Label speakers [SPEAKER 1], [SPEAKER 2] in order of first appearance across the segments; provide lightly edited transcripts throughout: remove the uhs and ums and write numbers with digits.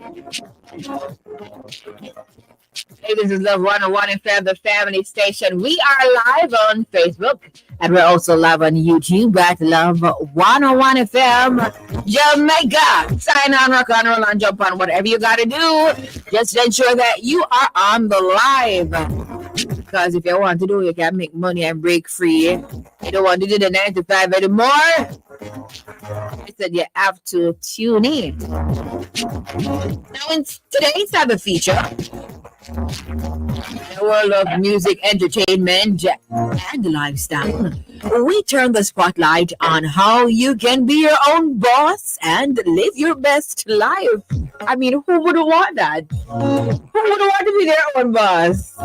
[SPEAKER 1] Hey, this is Love 101 FM, the family station. We are live on Facebook and we're also live on YouTube at Love 101 FM Jamaica. Sign on, rock on, roll on, jump on, whatever you got to do. Just ensure that you are on the live. Because if you want to do, you can make money and break free. You don't want to do the 9 to 5 anymore. I said you have to tune in. Now, in today's cyber feature, the world of music, entertainment, and lifestyle, we turn the spotlight on how you can be your own boss and live your best life. I mean, who wouldn't want that? Who wouldn't want to be their own boss?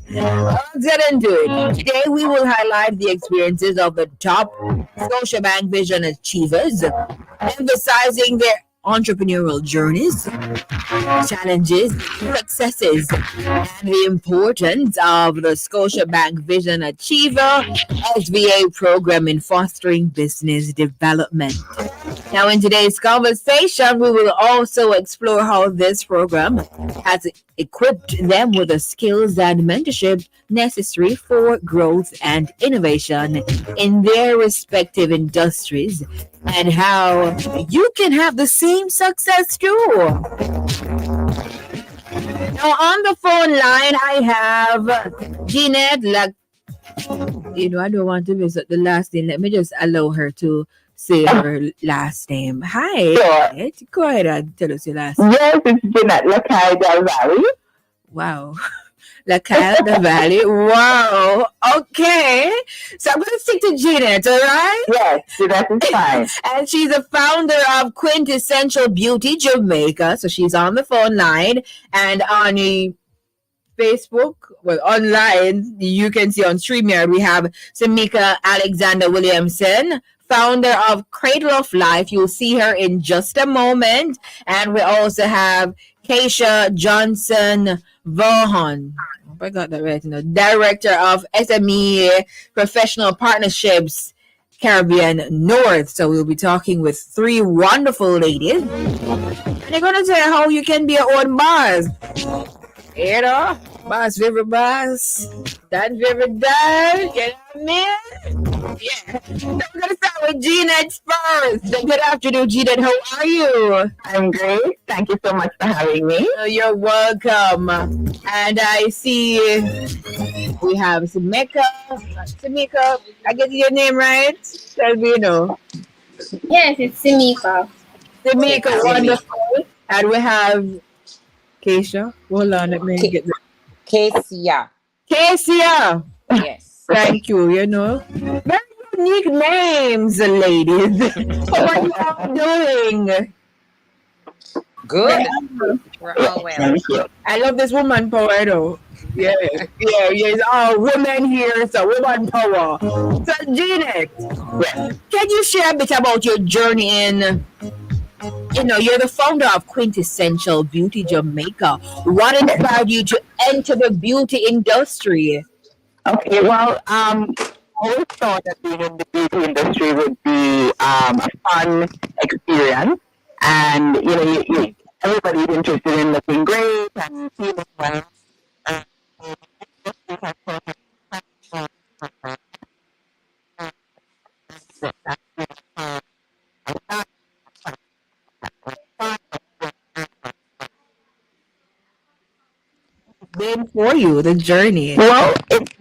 [SPEAKER 1] Let's get into it. Today, we will highlight the experiences of the top Scotiabank Vision achievers, emphasizing their entrepreneurial journeys, challenges, successes, and the importance of the Scotiabank Vision Achiever SVA program in fostering business development. Now, in today's conversation, we will also explore how this program has equipped them with the skills and mentorship necessary for growth and innovation in their respective industries, and how you can have the same success too. Now, on the phone line, I have Jeanette. I don't want to miss the last name. Let me just allow her to say her last name. Hi.
[SPEAKER 2] Sure.
[SPEAKER 1] Jeanette. Go ahead and tell us your last name.
[SPEAKER 2] Yes, it's Jeanette Lacaille Del Valle.
[SPEAKER 1] Wow. Lacaille Del Valle. Wow. Okay. So I'm going to stick to Jeanette, all right?
[SPEAKER 2] Yes, Jeanette is fine.
[SPEAKER 1] And she's the founder of Quintessential Beauty Jamaica. So she's on the phone line and on the Facebook, well, online, you can see on StreamYard, we have Samika Alexander Williamson, founder of Cradle of Life. You'll see her in just a moment. And we also have Keisha Johnson Vaughan. I hope I got that right. Director of SME Professional Partnerships, Caribbean North. So we'll be talking with three wonderful ladies. And they're going to say how you can be your own boss. Boss favorite boss, Dan favorite Dan, get on me? Yeah. So we're gonna start with Jeanette first. Good afternoon, Jeanette. How are you?
[SPEAKER 2] I'm great. Thank you so much for having me.
[SPEAKER 1] You're welcome. And I see we have Samika. Samika, I get your name right? Tell me,
[SPEAKER 3] Yes, it's Simika.
[SPEAKER 1] Samika, wonderful. And we have Keisha. Hold on, let me get the
[SPEAKER 4] Kesia.
[SPEAKER 1] Kesia.
[SPEAKER 4] Yes.
[SPEAKER 1] Thank you. Very unique names, ladies. How are you all doing?
[SPEAKER 4] Good. We're all well.
[SPEAKER 2] Thank you.
[SPEAKER 1] I love this woman power, though. Yeah. It's all women here, so woman power. So, Jeanette, can you share a bit about your journey in? You're the founder of Quintessential Beauty Jamaica. What inspired you to enter the beauty industry?
[SPEAKER 2] Okay, well, I always thought that being in the beauty industry would be a fun experience. And, everybody's interested in looking great and feeling well.
[SPEAKER 1] Been for you, the journey.
[SPEAKER 2] Well, it's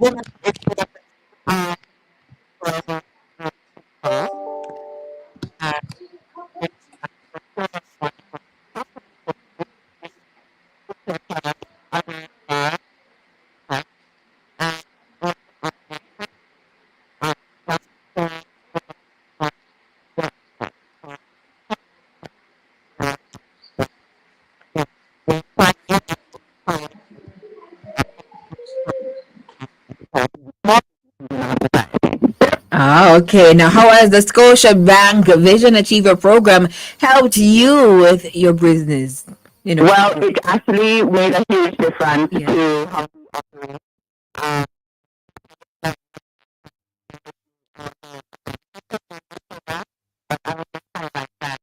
[SPEAKER 1] Okay. Now, how has the Scotiabank Vision Achiever program helped you with your business?
[SPEAKER 2] Well, it actually made a huge difference
[SPEAKER 1] Yeah.
[SPEAKER 2] to how we operate. But I would just highlight that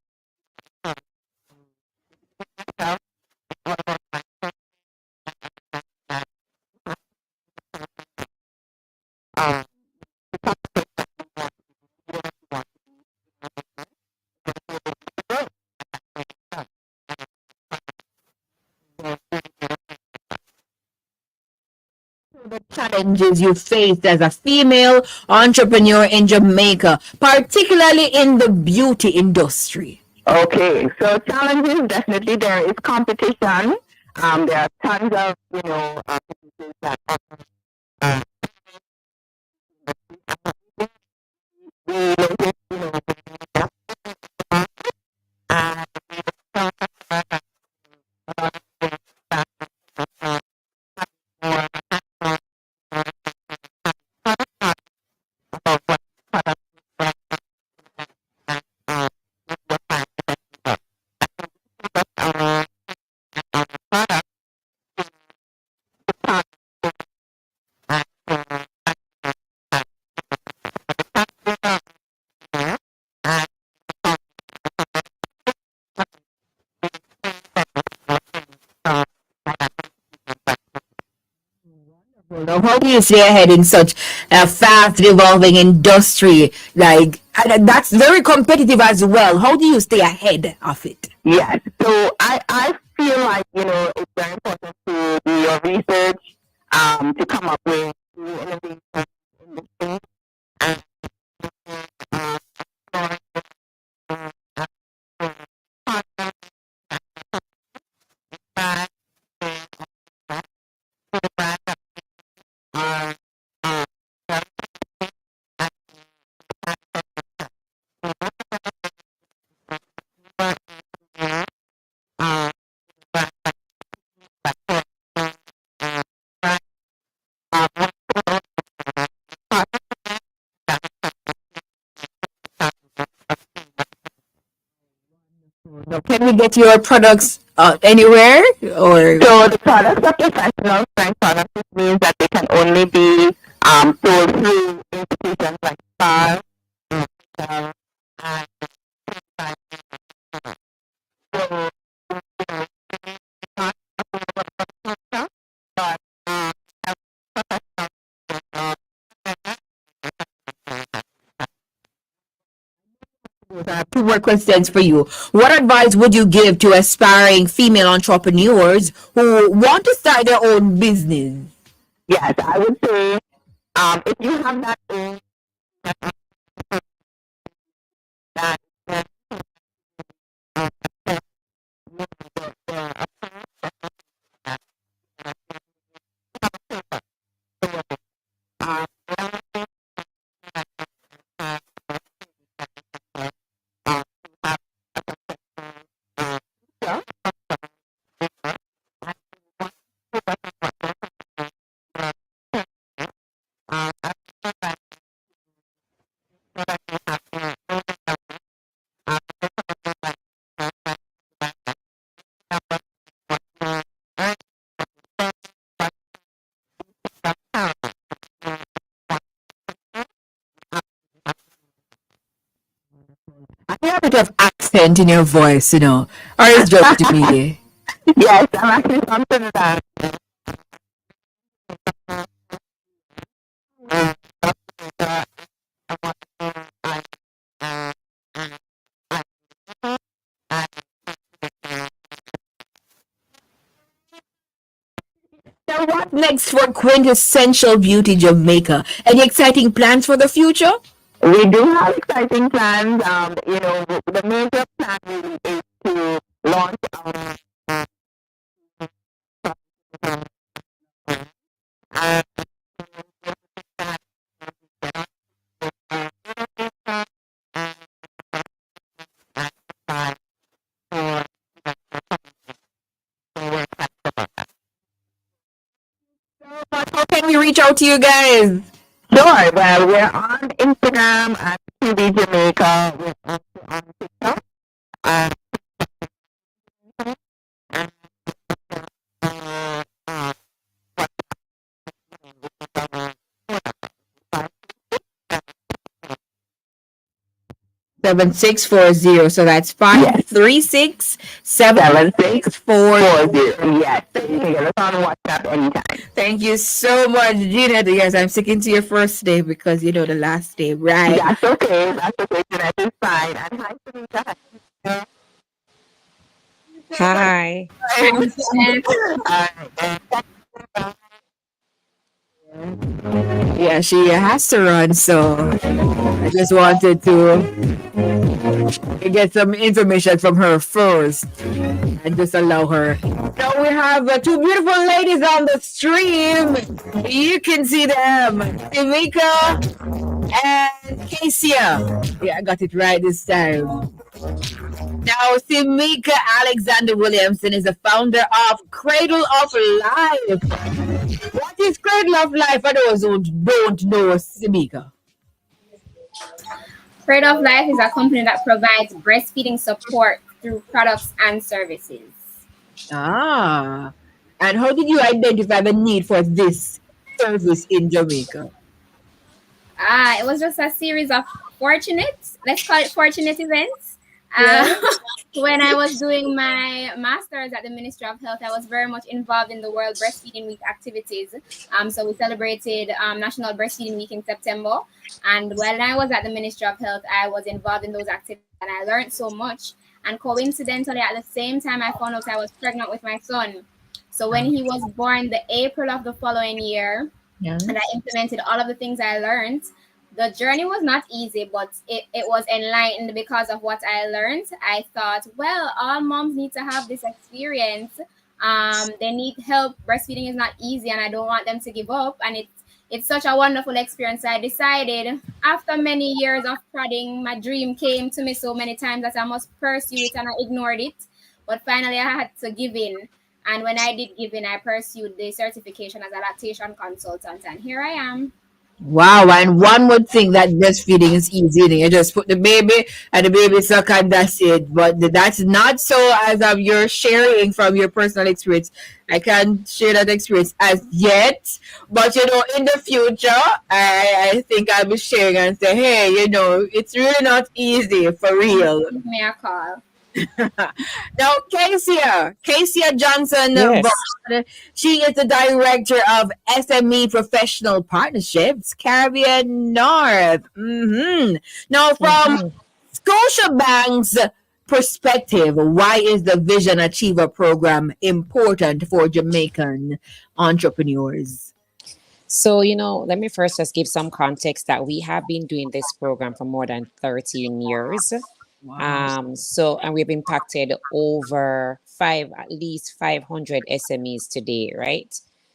[SPEAKER 1] challenges you faced as a female entrepreneur in Jamaica, particularly in the beauty industry?
[SPEAKER 2] Okay, so challenges, definitely there is competition. There are tons of, businesses that uh, we notice, uh,
[SPEAKER 1] Now, how do you stay ahead in such a fast evolving industry? Like, and that's very competitive as well. How do you stay ahead of it?
[SPEAKER 2] yes. So I feel like, it's very important to do your research, to come up with new innovations in the space. And,
[SPEAKER 1] Now, can we get your products anywhere? Or
[SPEAKER 2] So the products are professional strength products, which means that they can only be sold through institutions like SPAR, and so, not but
[SPEAKER 1] I have two more questions for you. What advice would you give to aspiring female entrepreneurs who want to start their own business?
[SPEAKER 2] yes, I would say if you have that thing that
[SPEAKER 1] I hear a bit of accent in your voice, or it's just me.
[SPEAKER 2] yes, I'm actually from Trinidad. Uh,
[SPEAKER 1] 'Now, what next for Quintessential Beauty Jamaica? Any exciting plans for the future?
[SPEAKER 2] We do have exciting plans. The major plan really is to launch our uh,
[SPEAKER 1] But how can we reach out to you guys?
[SPEAKER 2] Sure. Well, we're on Instagram at QB Jamaica. We're also on TikTok. Uh,
[SPEAKER 1] 7640. So that's
[SPEAKER 2] Yes.
[SPEAKER 1] 536
[SPEAKER 2] 7640. Yes. You can get us on WhatsApp anytime.
[SPEAKER 1] Thank you so much, Gina. Yes, I'm sticking to your first name because you know the last name, right?
[SPEAKER 2] That's okay. That's okay. Jeanette is fine. And hi, Sunita.
[SPEAKER 4] Hi.
[SPEAKER 2] All right.
[SPEAKER 1] Yeah, she has to run, so I just wanted to get some information from her first and just allow her. Now we have two beautiful ladies on the stream. You can see them, Tamika and Kasia. Yeah, I got it right this time. Now, Tamika Alexander Williamson is the founder of Cradle of Life. What is Cradle of Life for those who don't know, Tamika?
[SPEAKER 3] Trade of Life is a company that provides breastfeeding support through products and services.
[SPEAKER 1] Ah, and how did you identify the need for this service in Jamaica?
[SPEAKER 3] It was just a series of let's call it fortunate events.
[SPEAKER 1] Yeah.
[SPEAKER 3] When I was doing my master's at the Ministry of Health, I was very much involved in the World Breastfeeding Week activities. So we celebrated National Breastfeeding Week in September. And when I was at the Ministry of Health, I was involved in those activities and I learned so much. And coincidentally, at the same time, I found out I was pregnant with my son. So when he was born the April of the following year, and I implemented all of the things I learned, the journey was not easy, but it was enlightened because of what I learned. I thought, well, all moms need to have this experience. They need help. Breastfeeding is not easy, and I don't want them to give up. And it's such a wonderful experience. I decided after many years of prodding, my dream came to me so many times that I must pursue it, and I ignored it. But finally, I had to give in. And when I did give in, I pursued the certification as a lactation consultant, and here I am.
[SPEAKER 1] Wow, and one would think that breastfeeding is easy. You just put the baby and the baby suck and that's it. But that's not so as you're sharing from your personal experience. I can't share that experience as yet. But in the future, I think I'll be sharing and say, hey, it's really not easy for real.
[SPEAKER 3] Give me a call.
[SPEAKER 1] Now, Kasia Johnson,
[SPEAKER 4] Yes.
[SPEAKER 1] she is the director of SME Professional Partnerships, Caribbean North. Now, from Scotiabank's perspective, why is the Vision Achiever program important for Jamaican entrepreneurs?
[SPEAKER 4] So, let me first just give some context that we have been doing this program for more than 13 years. And we've impacted over at least 500 SMEs today, right?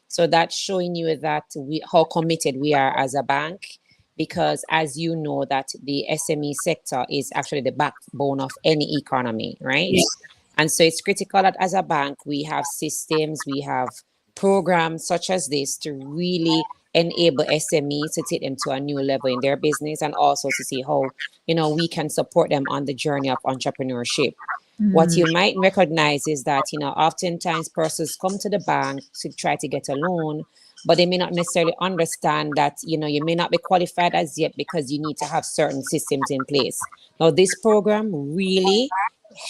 [SPEAKER 4] So that's showing you that how committed we are as a bank, because as you know that the SME sector is actually the backbone of any economy, right? Yeah. And so it's critical that as a bank, we have systems, we have programs such as this to really enable SMEs to take them to a new level in their business, and also to see how we can support them on the journey of entrepreneurship. What you might recognize is that oftentimes persons come to the bank to try to get a loan, but they may not necessarily understand that you may not be qualified as yet because you need to have certain systems in place. Now this program really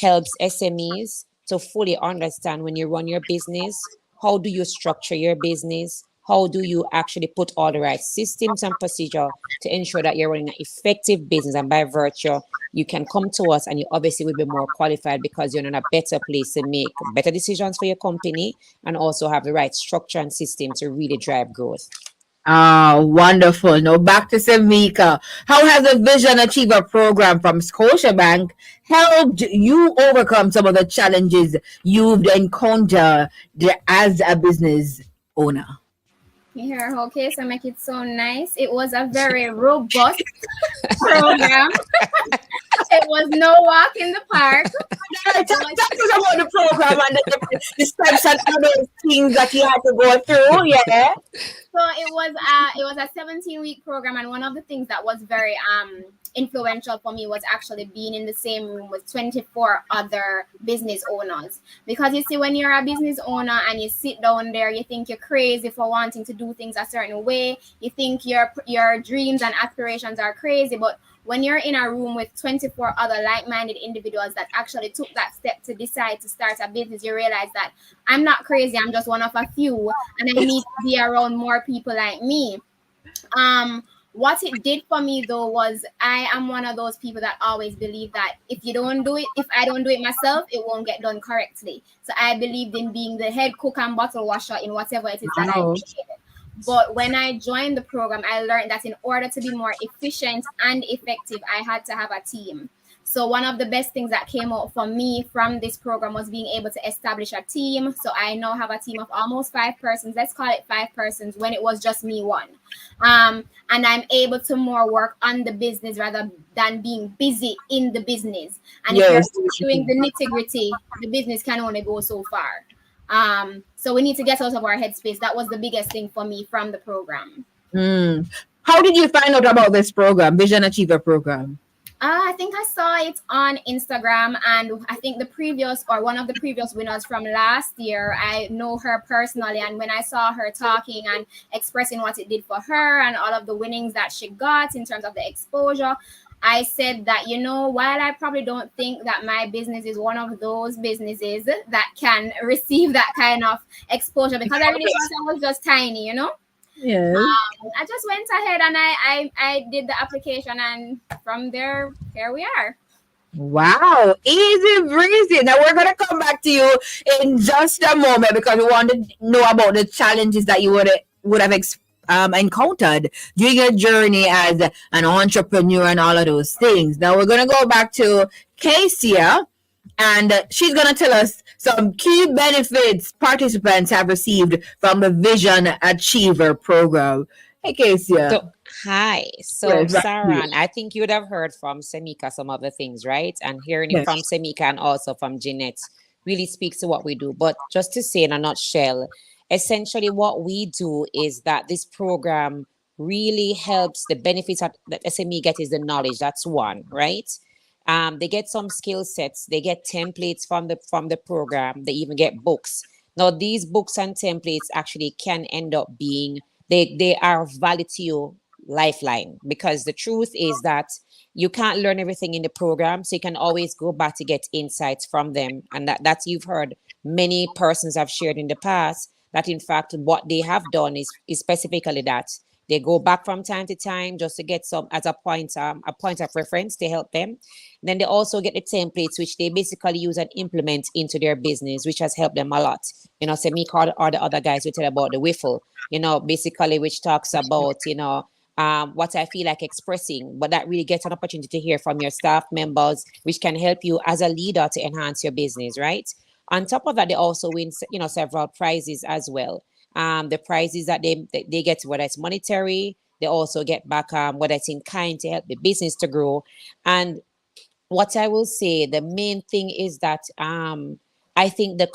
[SPEAKER 4] helps SMEs to fully understand when you run your business, how do you structure your business, how do you actually put all the right systems and procedure to ensure that you're running an effective business, and by virtue, you can come to us and you obviously will be more qualified because you're in a better place to make better decisions for your company and also have the right structure and system to really drive growth.
[SPEAKER 1] Wonderful. Now back to Tamika. How has the Vision Achiever program from Scotiabank helped you overcome some of the challenges you've encountered as a business owner?
[SPEAKER 3] Here, okay, so make it so nice. It was a very robust program. It was no walk in the park.
[SPEAKER 1] Talk to us about the program and the steps and other things that you had to go through. Yeah.
[SPEAKER 3] So it was a 17-week program, and one of the things that was very influential for me was actually being in the same room with 24 other business owners. Because you see, when you're a business owner and you sit down there, you think you're crazy for wanting to do things a certain way. You think your dreams and aspirations are crazy, but when you're in a room with 24 other like-minded individuals that actually took that step to decide to start a business, you realize that I'm not crazy. I'm just one of a few, and I need to be around more people like me. What it did for me though was I am one of those people that always believe that if I don't do it myself, it won't get done correctly. So I believed in being the head cook and bottle washer in whatever it is that I did. But when I joined the program, I learned that in order to be more efficient and effective, I had to have a team. So one of the best things that came out for me from this program was being able to establish a team. So I now have a team of almost 5 persons. Let's call it 5 persons when it was just me one. And I'm able to more work on the business rather than being busy in the business. And if you're
[SPEAKER 1] Yes.
[SPEAKER 3] doing the nitty gritty, the business can only go so far. So we need to get out of our headspace. That was the biggest thing for me from the program.
[SPEAKER 1] How did you find out about this program, Vision Achiever program?
[SPEAKER 3] I think I saw it on Instagram, and I think the previous or one of the previous winners from last year, I know her personally. And when I saw her talking and expressing what it did for her and all of the winnings that she got in terms of the exposure, I said that, while I probably don't think that my business is one of those businesses that can receive that kind of exposure, because I really thought I was just tiny.
[SPEAKER 1] Yes.
[SPEAKER 3] I just went ahead and I did the application, and from there, here we are.
[SPEAKER 1] Wow, easy breezy. Now we're gonna come back to you in just a moment because we want to know about the challenges that you would have encountered during your journey as an entrepreneur and all of those things. Now we're gonna go back to Casey, and she's gonna tell us some key benefits participants have received from the Vision Achiever program. Hey, Casey.
[SPEAKER 4] So, hi. So,
[SPEAKER 1] Yes, back to you.
[SPEAKER 4] Saran, I think you would have heard from Semika some of the things, right? And hearing it
[SPEAKER 1] Yes.
[SPEAKER 4] from Semika and also from Jeanette really speaks to what we do. But just to say in a nutshell, essentially what we do is that this program really helps the benefits that SME get is the knowledge. That's one, right? They get some skill sets, they get templates from the program, they even get books. Now, these books and templates actually can end up being they are valid to you lifeline, because the truth is that you can't learn everything in the program, so you can always go back to get insights from them. And that's you've heard many persons have shared in the past that in fact what they have done is specifically that they go back from time to time just to get some as a point of reference to help them. Then they also get the templates which they basically use and implement into their business, which has helped them a lot. Semika or the other guys will tell about the Wiffle, basically, which talks about, what I feel like expressing, but that really gets an opportunity to hear from your staff members, which can help you as a leader to enhance your business, right? On top of that, they also win, several prizes as well. The prizes that they get, whether it's monetary, they also get back, whether it's in kind to help the business to grow. And what I will say, the main thing is that I think the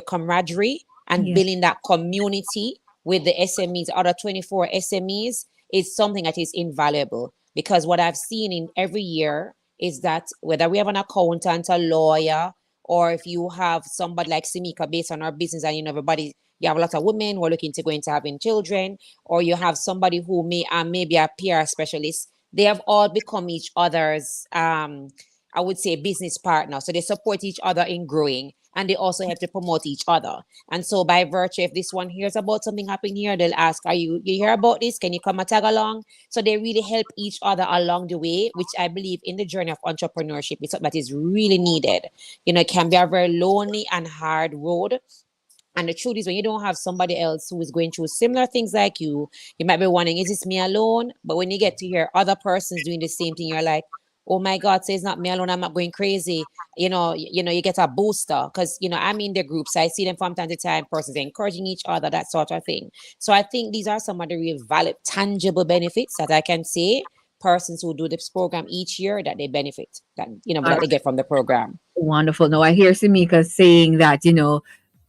[SPEAKER 4] camaraderie and
[SPEAKER 1] Yeah.
[SPEAKER 4] building that community with the SMEs, other 24 SMEs, is something that is invaluable. Because what I've seen in every year is that whether we have an accountant, a lawyer, or if you have somebody like Semika based on our business, and everybody, you have a lot of women who are looking to go into having children, or you have somebody who may be a PR specialist, they have all become each other's I would say business partner. So they support each other in growing, and they also have to promote each other. And so by virtue, if this one hears about something happening here, they'll ask, are you hear about this? Can you come and tag along? So they really help each other along the way, which I believe in the journey of entrepreneurship is something that is really needed. It can be a very lonely and hard road. And the truth is, when you don't have somebody else who is going through similar things like you might be wondering, is this me alone? But when you get to hear other persons doing the same thing, you're like, oh my God, so it's not me alone. I'm not going crazy. You get a booster because, I'm in the groups. I see them from time to time, persons encouraging each other, that sort of thing. So I think these are some of the real valid, tangible benefits that I can say persons who do this program each year that they benefit, that they get from the program.
[SPEAKER 1] Wonderful. No, I hear Semika saying that,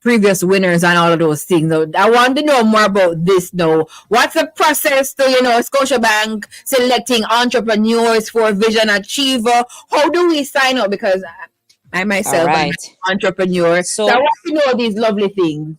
[SPEAKER 1] previous winners and all of those things. So I want to know more about this now. What's the process to, Scotiabank selecting entrepreneurs for Vision Achiever? How do we sign up? Because I myself am an entrepreneur. So I want to know these lovely things.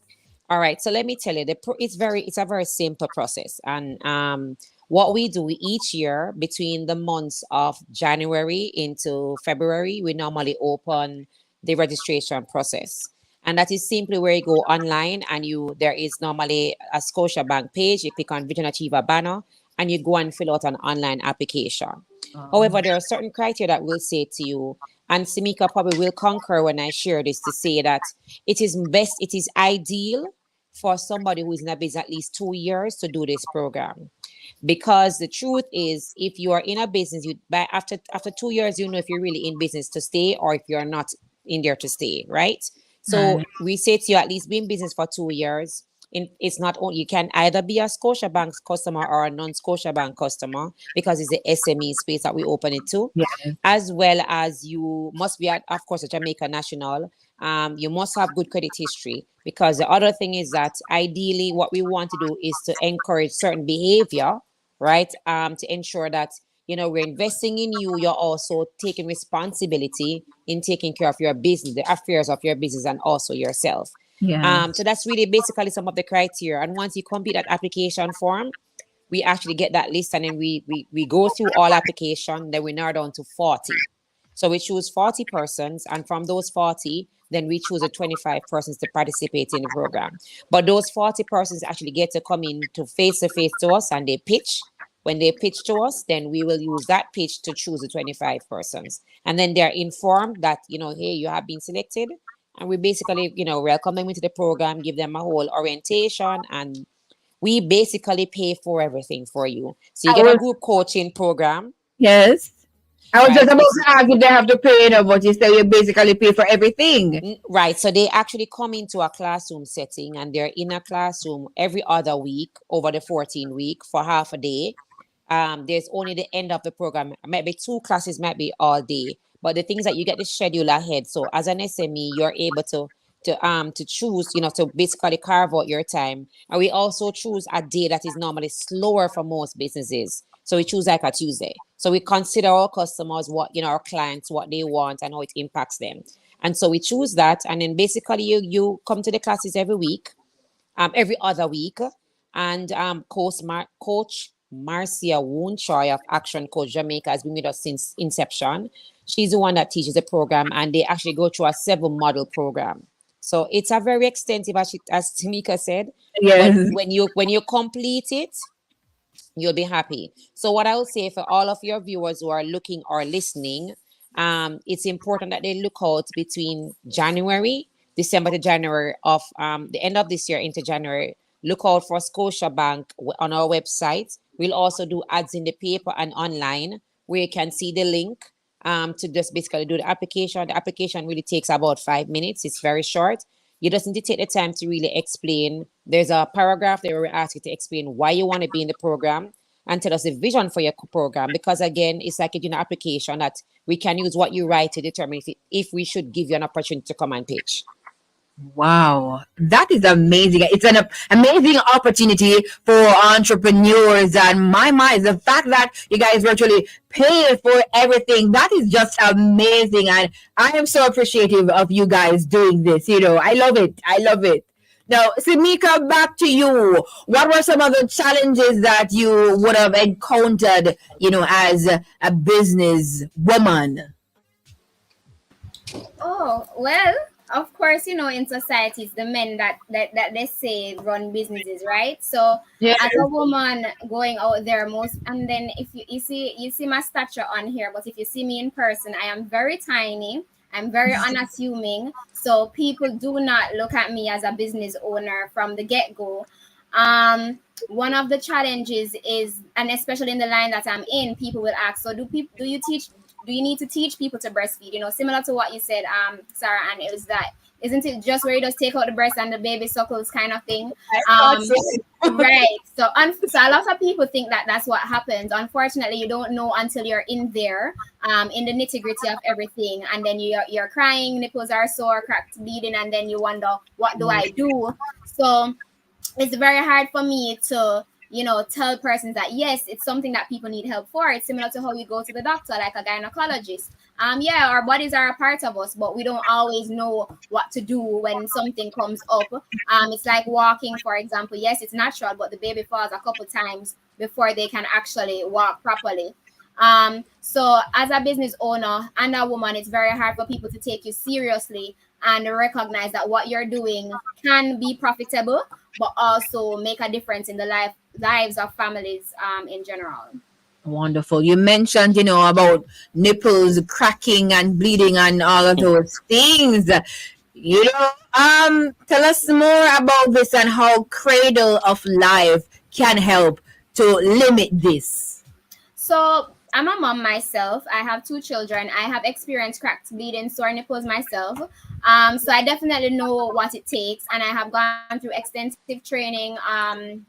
[SPEAKER 4] All right. So let me tell you, it's a very simple process. And what we do each year between the months of January into February, we normally open the registration process. And that is simply where you go online and there is normally a Scotiabank page. You click on Vision Achiever banner and you go and fill out an online application. However, there are certain criteria that will say to you, and Semika probably will concur when I share this, to say that it is ideal for somebody who is in a business at least 2 years to do this program. Because the truth is, if you are in a business, you by after 2 years, you know if you're really in business to stay or if you're not in there to stay, right? So we say to you, at least be in business for 2 years. It's not only, you can either be a Scotiabank customer or a non-Scotiabank customer, because it's the SME space that we open it to.
[SPEAKER 1] Yes.
[SPEAKER 4] As well as you must be, of course, a Jamaica national. You must have good credit history, because the other thing is that ideally what we want to do is to encourage certain behavior, right? To ensure that, you know, we're investing in you. You're also taking responsibility in taking care of your business, the affairs of your business, and also yourself.
[SPEAKER 1] Yeah.
[SPEAKER 4] So that's really basically some of the criteria. And once you complete that application form, we actually get that list, and then we go through all application. Then we narrow down to 40. So we choose 40 persons, and from those 40, then we choose the 25 persons to participate in the program. But those 40 persons actually get to come in to face-to-face to us, and they pitch. When they pitch to us, then we will use that pitch to choose the 25 persons. And then they're informed that, you know, hey, you have been selected. And we basically, you know, welcome them into the program, give them a whole orientation, and we basically pay for everything for you. So you get a group coaching program.
[SPEAKER 1] Yes. I was
[SPEAKER 4] Right.
[SPEAKER 1] just about to ask if they have to pay, you know, but you say you basically pay for everything.
[SPEAKER 4] Right. So they actually come into a classroom setting, and they're in a classroom every other week over the 14 week for half a day. There's only the end of the program. Maybe 2 classes, might be all day. But the things that you get the schedule ahead. So as an SME, you're able to choose, you know, to basically carve out your time. And we also choose a day that is normally slower for most businesses. So we choose like a Tuesday. So we consider our customers, what, you know, our clients, what they want and how it impacts them. And so we choose that. And then basically you come to the classes every week, every other week. And Coach Marcia Woonchoy of Action Coach Jamaica has been with us since inception. She's the one that teaches the program, and they actually go through a 7-model program. So it's a very extensive, as Tamika said.
[SPEAKER 1] Yes.
[SPEAKER 4] But when you complete it, you'll be happy. So what I will say for all of your viewers who are looking or listening, it's important that they look out between December to January of the end of this year into January. Look out for Scotiabank on our website. We'll also do ads in the paper and online, where you can see the link to just basically do the application. The application really takes about 5 minutes. It's very short. You just need to take the time to really explain. There's a paragraph there where we ask you to explain why you want to be in the program and tell us the vision for your program. Because again, it's like an application that we can use what you write to determine if we should give you an opportunity to come and pitch.
[SPEAKER 1] Wow, that is amazing. It's an amazing opportunity for entrepreneurs. And my mind, the fact that you guys virtually pay for everything, that is just amazing. And I am so appreciative of you guys doing this. You know, I love it. I love it. Now, Simika, back to you. What were some of the challenges that you would have encountered, you know, as a business woman?
[SPEAKER 3] Oh, well, of course, you know, in society, it's the men that they say run businesses, right? So
[SPEAKER 1] Yeah.
[SPEAKER 3] as a woman going out there and then if you see my stature on here, but if you see me in person, I am very tiny. I'm very unassuming. So people do not look at me as a business owner from the get-go. One of the challenges is, and especially in the line that I'm in, people will ask, so do you need to teach people to breastfeed? You know, similar to what you said, Sarah, and it was that, isn't it just where you just take out the breast and the baby suckles kind of thing? Right. So a lot of people think that that's what happens. Unfortunately, you don't know until you're in there, in the nitty gritty of everything, and then you're crying, nipples are sore, cracked, bleeding, and then you wonder, what do I do? So it's very hard for me to, you know, tell persons that yes, it's something that people need help for. It's similar to how you go to the doctor, like a gynecologist. Yeah, our bodies are a part of us, but we don't always know what to do when something comes up. It's like walking, for example. Yes, it's natural, but the baby falls a couple times before they can actually walk properly. So as a business owner and a woman, it's very hard for people to take you seriously and recognize that what you're doing can be profitable, but also make a difference in the lives of families in general.
[SPEAKER 1] Wonderful. You mentioned, you know, about nipples cracking and bleeding and all of those things. Tell us more about this and how Cradle of Life can help to limit this.
[SPEAKER 3] So I'm a mom myself. I have two children. I have experienced cracked bleeding, sore nipples myself. So I definitely know what it takes, and I have gone through extensive training,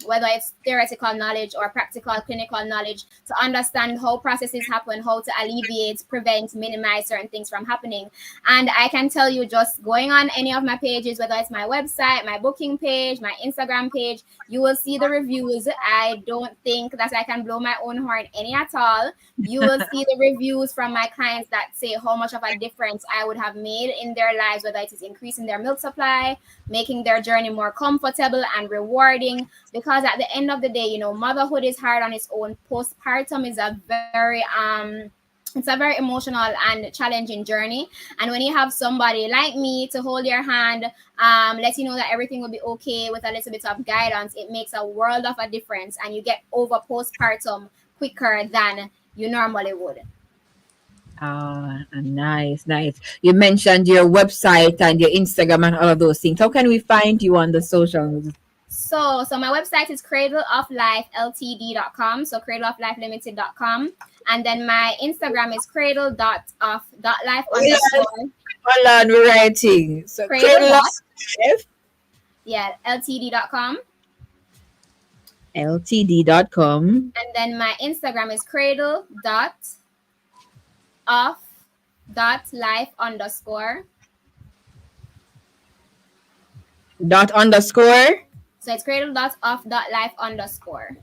[SPEAKER 3] whether it's theoretical knowledge or practical clinical knowledge, to understand how processes happen, how to alleviate, prevent, minimize certain things from happening. And I can tell you, just going on any of my pages, whether it's my website, my booking page, my Instagram page, you will see the reviews. I don't think that I can blow my own horn any at all. You will see the reviews from my clients that say how much of a difference I would have made in their lives, whether it is increasing their milk supply, making their journey more comfortable and rewarding. Because at the end of the day, motherhood is hard on its own. Postpartum is a very it's a very emotional and challenging journey. And when you have somebody like me to hold your hand, let you know that everything will be okay with a little bit of guidance, it makes a world of a difference, and you get over postpartum quicker than you normally would.
[SPEAKER 1] Nice, nice. You mentioned your website and your Instagram and all of those things. How can we find you on the socials?
[SPEAKER 3] So my website is cradleoflifeltd.com. So cradleoflifelimited.com. And then my Instagram is cradle.of.life underscore.
[SPEAKER 1] Hold on, we're writing. So
[SPEAKER 3] Cradle
[SPEAKER 1] Cradle of Life,
[SPEAKER 3] ltd.com.
[SPEAKER 1] ltd.com.
[SPEAKER 3] And then my Instagram is cradle.of.life underscore.
[SPEAKER 1] Dot underscore.
[SPEAKER 3] So it's cradle.of.life underscore.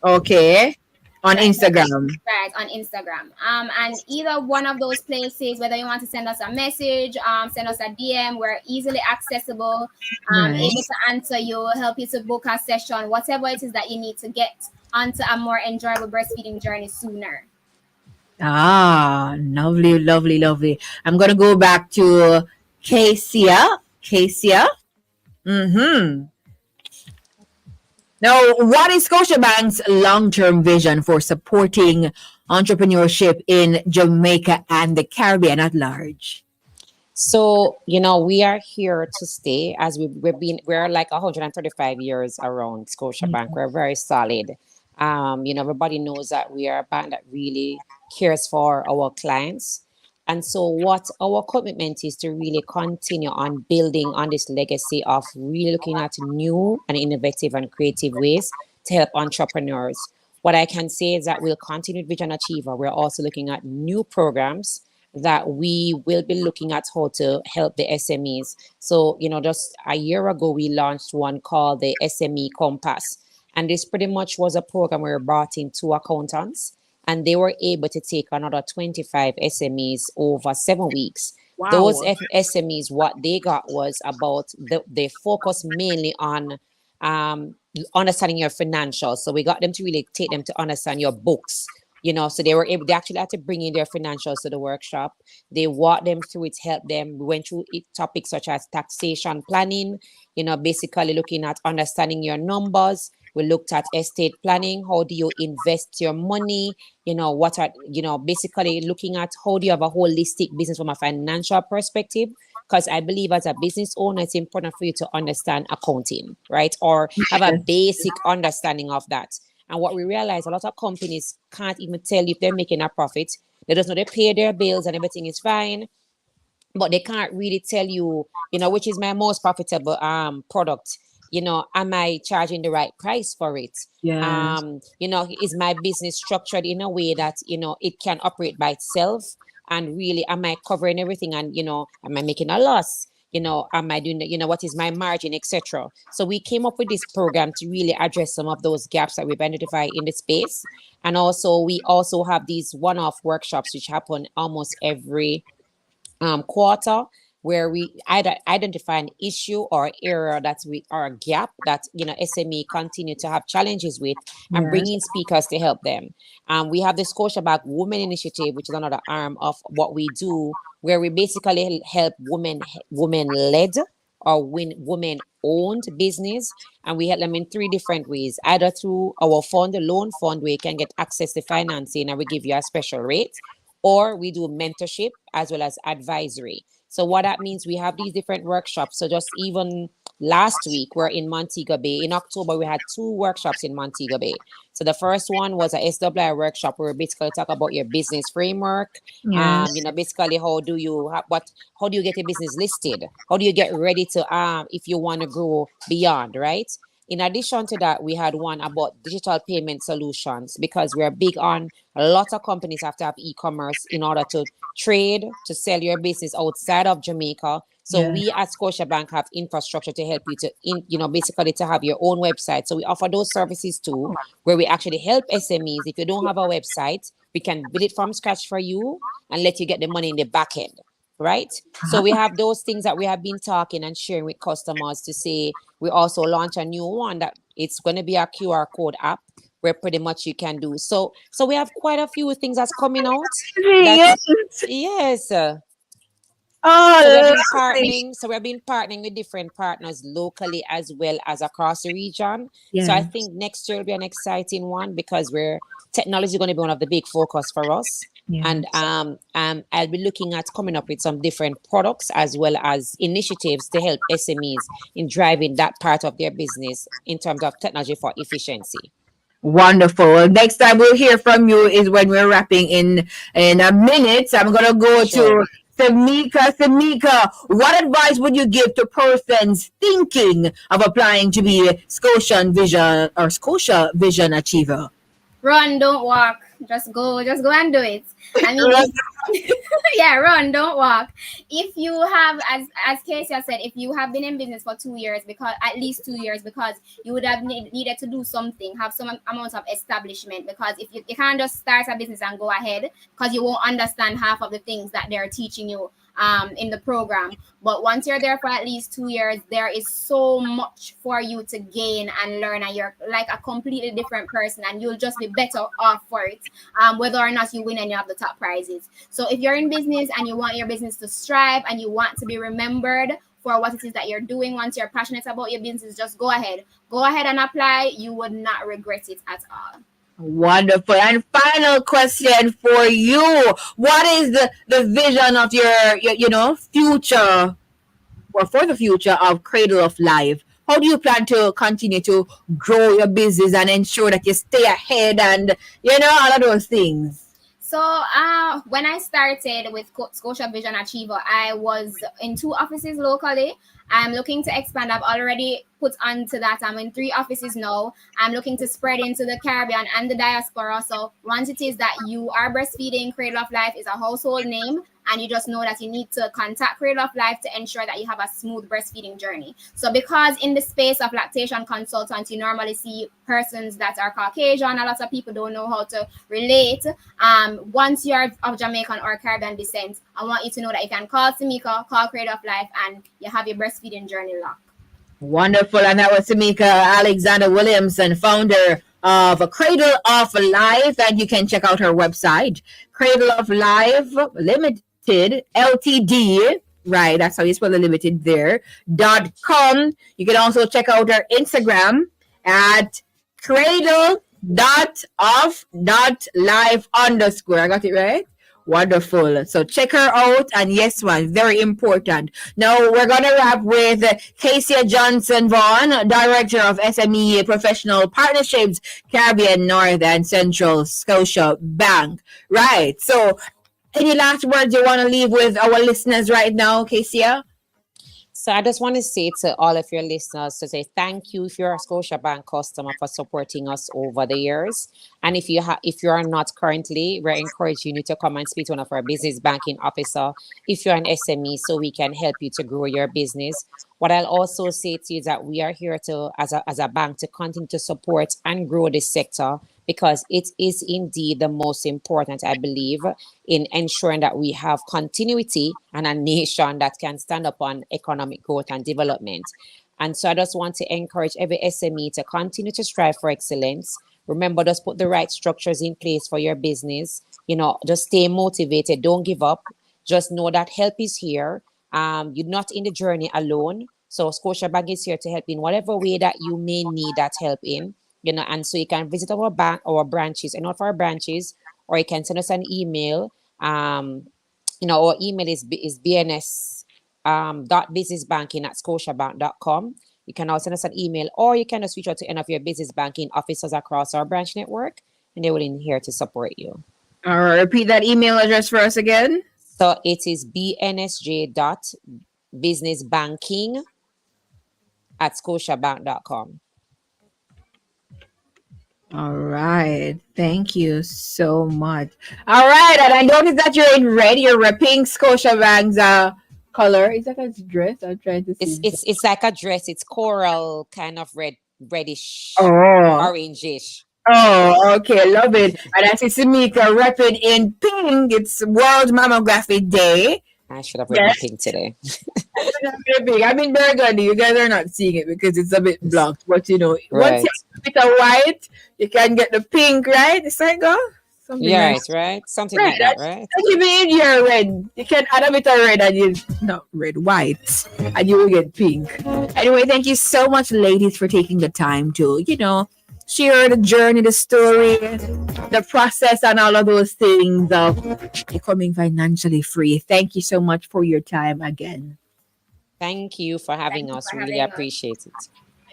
[SPEAKER 1] Okay. On Instagram.
[SPEAKER 3] Right, on Instagram. And either one of those places, whether you want to send us a message, send us a DM, we're easily accessible,
[SPEAKER 1] Nice.
[SPEAKER 3] able to answer you, help you to book a session, whatever it is that you need to get onto a more enjoyable breastfeeding journey sooner.
[SPEAKER 1] Lovely, lovely, lovely. I'm gonna go back to Kasia. Mm-hmm. Now, what is Scotiabank's long-term vision for supporting entrepreneurship in Jamaica and the Caribbean at large?
[SPEAKER 4] So, we are here to stay, as we're like 135 years around Scotiabank. We're very solid. Everybody knows that we are a bank that really cares for our clients. And so what our commitment is to really continue on building on this legacy of really looking at new and innovative and creative ways to help entrepreneurs. What I can say is that we'll continue with Vision Achiever. We're also looking at new programs that we will be looking at how to help the SMEs. So, just a year ago, we launched one called the SME Compass. And this pretty much was a program where we brought in 2 accountants, and they were able to take another 25 SMEs over 7 weeks.
[SPEAKER 1] Wow.
[SPEAKER 4] Those SMEs, what they got was about, they focus mainly on understanding your financials. So we got them to really take them to understand your books, so they actually had to bring in their financials to the workshop. They walked them through it, helped them. We went through topics such as taxation planning, basically looking at understanding your numbers. We looked at estate planning. How do you invest your money? Basically looking at how do you have a holistic business from a financial perspective? Because I believe as a business owner, it's important for you to understand accounting, right? Or have a basic understanding of that. And what we realize, a lot of companies can't even tell you if they're making a profit. They just know they pay their bills and everything is fine, but they can't really tell you, which is my most profitable product. Am I charging the right price for it?
[SPEAKER 1] Yes.
[SPEAKER 4] Is my business structured in a way that, it can operate by itself? And really, am I covering everything? And, am I making a loss? Am I doing, what is my margin, etc. So we came up with this program to really address some of those gaps that we've identified in the space. And also, we also have these one-off workshops, which happen almost every quarter, where we either identify an issue or error or a gap that SME continue to have challenges with, and bring in speakers to help them. We have the Scotiabank Women Initiative, which is another arm of what we do, where we basically help women-led or women-owned business, and we help them in 3 different ways, either through our fund, the loan fund, where you can get access to financing and we give you a special rate, or we do mentorship as well as advisory. So what that means, we have these different workshops. So just even last week, we're in Montego Bay. In October, we had 2 workshops in Montego Bay. So the first one was a SWI workshop where we basically talk about your business framework.
[SPEAKER 1] Yes.
[SPEAKER 4] Basically how do you get a business listed? How do you get ready to if you want to grow beyond, right? In addition to that, we had one about digital payment solutions because we're big on a lot of companies have to have e-commerce in order to trade, to sell your business outside of Jamaica. So we at Scotiabank have infrastructure to help you to, basically to have your own website. So we offer those services too, where we actually help SMEs. If you don't have a website, we can build it from scratch for you and let you get the money in the back end. Right. So we have those things that we have been talking and sharing with customers to say we also launch a new one that it's going to be a QR code app where pretty much you can do. So we have quite a few things that's coming out. Yes.
[SPEAKER 1] Oh,
[SPEAKER 4] So we've been partnering with different partners locally as well as across the region.
[SPEAKER 1] yeah.
[SPEAKER 4] So I think next year will be an exciting one because technology is going to be one of the big focus for us.
[SPEAKER 1] Yeah.
[SPEAKER 4] And I'll be looking at coming up with some different products as well as initiatives to help SMEs in driving that part of their business in terms of technology for efficiency.
[SPEAKER 1] Wonderful. Next time we'll hear from you is when we're wrapping in a minute. So I'm gonna go
[SPEAKER 4] Sure.
[SPEAKER 1] to Samika. Samika, what advice would you give to persons thinking of applying to be Scotia Vision Achiever?
[SPEAKER 3] Run, don't walk. Just go and do it. I mean, yeah, run, don't walk. If you have, as Casey said, if you have been in business for 2 years, because at least 2 years, because you would have needed to do something, have some amount of establishment, because if you can't just start a business and go ahead, because you won't understand half of the things that they're teaching you in the program. But once you're there for at least 2 years, there is so much for you to gain and learn, and you're like a completely different person, and you'll just be better off for it, whether or not you win any of the top prizes. So if you're in business and you want your business to strive and you want to be remembered for what it is that you're doing, once you're passionate about your business, just go ahead and apply. You would not regret it at all.
[SPEAKER 1] Wonderful. And final question for you. What is the vision of your future, or for the future of Cradle of Life? How do you plan to continue to grow your business and ensure that you stay ahead and, all of those things?
[SPEAKER 3] So when I started with Scotia Vision Achiever, I was in 2 offices locally. I'm looking to expand. I've already put onto that. I'm in 3 offices now. I'm looking to spread into the Caribbean and the diaspora. So once it is that you are breastfeeding, Cradle of Life is a household name, and you just know that you need to contact Cradle of Life to ensure that you have a smooth breastfeeding journey. So because in the space of lactation consultants, you normally see persons that are Caucasian. A lot of people don't know how to relate. Once you're of Jamaican or Caribbean descent, I want you to know that you can call Samika, call Cradle of Life, and you have your breastfeeding journey locked.
[SPEAKER 1] Wonderful. And that was Samika Alexander Williamson, founder of Cradle of Life. And you can check out her website, Cradle of Life Limited, Ltd. Right, that's how you spell the limited there. .com. You can also check out her Instagram at cradle.of.life_. I got it right? Wonderful. So check her out. And yes, one, very important. Now we're going to wrap with Casey Johnson Vaughn, Director of SME Professional Partnerships, Caribbean, North and Central Scotia Bank. Right. So any last words you want to leave with our listeners right now, Casey?
[SPEAKER 4] So I just want to say to all of your listeners to say thank you if you're a Scotiabank customer for supporting us over the years. And if you are not currently, we're encouraging you to come and speak to one of our business banking officer if you're an SME, so we can help you to grow your business. What I'll also say to you is that we are here to, as a bank, to continue to support and grow this sector, because it is indeed the most important, I believe, in ensuring that we have continuity and a nation that can stand up on economic growth and development. And so I just want to encourage every SME to continue to strive for excellence. Remember, just put the right structures in place for your business. Just stay motivated. Don't give up. Just know that help is here. You're not in the journey alone. So Scotiabank is here to help in whatever way that you may need that help in. And so you can visit our bank, our branches, and of our branches, or you can send us an email. Our email is bns businessbanking@scotiabank.com. You can also send us an email, or you can just reach out to any of your business banking officers across our branch network, and they will be here to support you.
[SPEAKER 1] All right, repeat that email address for us again.
[SPEAKER 4] So it is bnsj.businessbanking@scotiabank.com.
[SPEAKER 1] All right. Thank you so much. All right. And I noticed that you're in red. You're repping Scotiabank's color. Is that a dress? I'm trying to see.
[SPEAKER 4] It's like a dress. It's coral, kind of reddish,
[SPEAKER 1] Oh.
[SPEAKER 4] orangish.
[SPEAKER 1] Oh, okay. Love it. And I see Samika repping in pink. It's World Mammography Day.
[SPEAKER 4] I should have read pink today.
[SPEAKER 1] I'm in burgundy. You guys are not seeing it because it's a bit blocked. But you know,
[SPEAKER 4] Right.
[SPEAKER 1] once you have a bit of white, you can get the pink, right? It's like, something
[SPEAKER 4] Yeah,
[SPEAKER 1] nice.
[SPEAKER 4] right. Something
[SPEAKER 1] Right,
[SPEAKER 4] like that, right?
[SPEAKER 1] And even in your red, you can add a bit of red and you not red, white, and you will get pink. Anyway, thank you so much, ladies, for taking the time to, share the journey, the story, the process, and all of those things of becoming financially free. Thank you so much for your time again.
[SPEAKER 4] Thank you for having
[SPEAKER 3] you
[SPEAKER 4] us.
[SPEAKER 3] for
[SPEAKER 4] We really
[SPEAKER 3] having us.
[SPEAKER 4] appreciate it.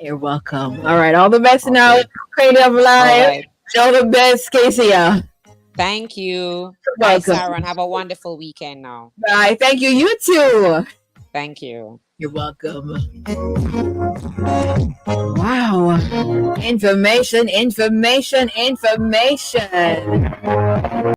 [SPEAKER 1] You're welcome. All right, all the best
[SPEAKER 4] Okay.
[SPEAKER 1] now. Creative
[SPEAKER 4] All
[SPEAKER 1] Life.
[SPEAKER 4] right.
[SPEAKER 1] All the best, Casey.
[SPEAKER 4] Thank you.
[SPEAKER 1] You're
[SPEAKER 4] Bye,
[SPEAKER 1] welcome.
[SPEAKER 4] Sharon. Have a wonderful weekend now.
[SPEAKER 1] Bye. Thank you. You too.
[SPEAKER 4] Thank you.
[SPEAKER 1] You're welcome. Wow. Information.